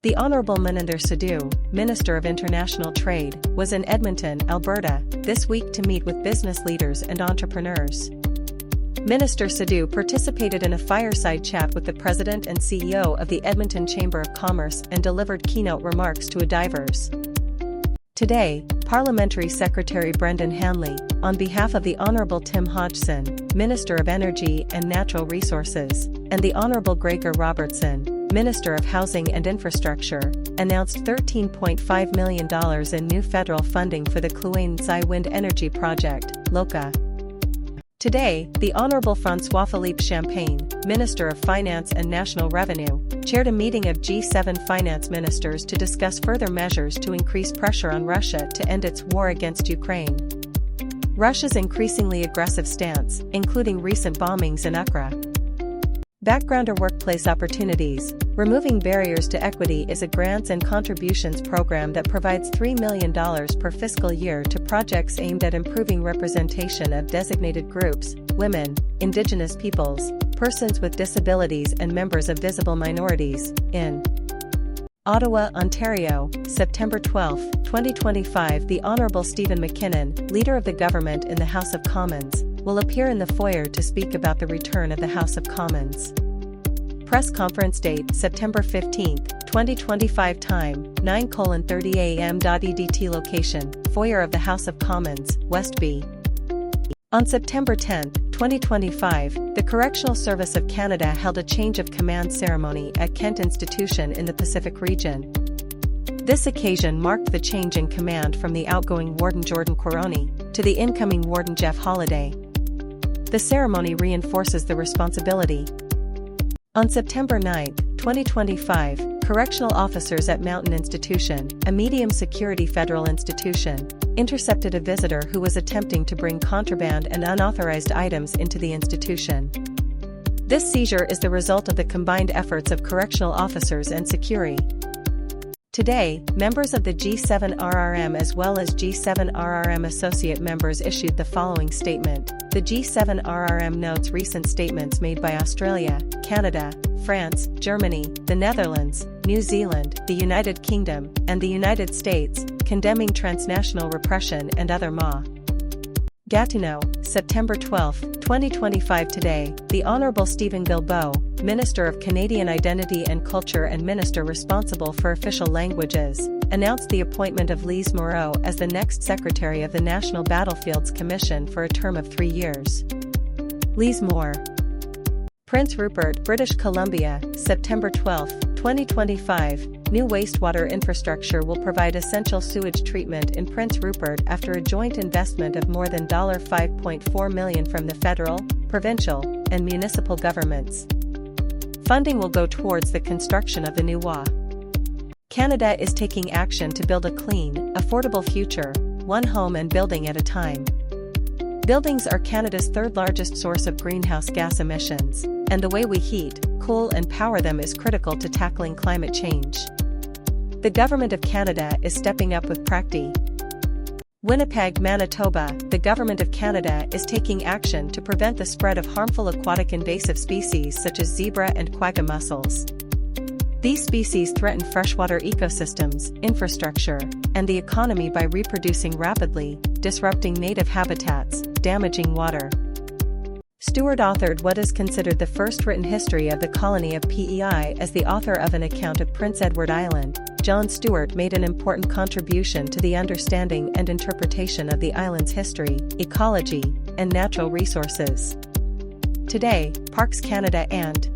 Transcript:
The Honourable Maninder Sidhu, Minister of International Trade, was in Edmonton, Alberta, this week to meet with business leaders and entrepreneurs. Minister Sidhu participated in a fireside chat with the President and CEO of the Edmonton Chamber of Commerce and delivered keynote remarks to a divers. Today, Parliamentary Secretary Brendan Hanley, on behalf of the Honourable Tim Hodgson, Minister of Energy and Natural Resources, and the Honourable Gregor Robertson, Minister of Housing and Infrastructure, announced $13.5 million in new federal funding for the Kluane-Sai Wind Energy Project, LOCA. Today, the Honourable François-Philippe Champagne, Minister of Finance and National Revenue, chaired a meeting of G7 finance ministers to discuss further measures to increase pressure on Russia to end its war against Ukraine. Russia's increasingly aggressive stance, including recent bombings in Ukraine. Backgrounder Workplace Opportunities. Removing Barriers to Equity is a grants and contributions program that provides $3 million per fiscal year to projects aimed at improving representation of designated groups, women, Indigenous peoples, persons with disabilities and members of visible minorities, in Ottawa, Ontario, September 12, 2025. The Honourable Stephen McKinnon, Leader of the Government in the House of Commons, will appear in the foyer to speak about the return of the House of Commons. Press conference date September 15, 2025. Time 9:30 a.m. EDT location foyer of the House of Commons, West B. On September 10, 2025, the Correctional Service of Canada held a change of command ceremony at Kent Institution in the Pacific region. This occasion marked the change in command from the outgoing Warden Jordan Quironi to the incoming Warden Jeff Holiday. The ceremony reinforces the responsibility. On September 9, 2025, correctional officers at Mountain Institution, a medium-security federal institution, intercepted a visitor who was attempting to bring contraband and unauthorized items into the institution. This seizure is the result of the combined efforts of correctional officers and security. Today, members of the G7 RRM as well as G7 RRM associate members issued the following statement. The G7 RRM notes recent statements made by Australia, Canada, France, Germany, the Netherlands, New Zealand, the United Kingdom, and the United States, condemning transnational repression and other Gatineau, September 12, 2025. Today, the Honourable Stephen Guilbeault, Minister of Canadian Identity and Culture and Minister responsible for official languages, announced the appointment of Lise Moreau as the next Secretary of the National Battlefields Commission for a term of 3 years. Lise Moore. Prince Rupert, British Columbia, September 12, 2025. New wastewater infrastructure will provide essential sewage treatment in Prince Rupert after a joint investment of more than $5.4 million from the federal, provincial, and municipal governments. Funding will go towards the construction of the new WA. Canada is taking action to build a clean, affordable future, one home and building at a time. Buildings are Canada's third largest source of greenhouse gas emissions, and the way we heat, cool and power them is critical to tackling climate change. The Government of Canada is stepping up with Practi. Winnipeg, Manitoba, the Government of Canada is taking action to prevent the spread of harmful aquatic invasive species such as zebra and quagga mussels. These species threaten freshwater ecosystems, infrastructure, and the economy by reproducing rapidly, disrupting native habitats, damaging water. Stewart authored what is considered the first written history of the colony of PEI. As the author of an account of Prince Edward Island, John Stewart made an important contribution to the understanding and interpretation of the island's history, ecology, and natural resources. Today, Parks Canada and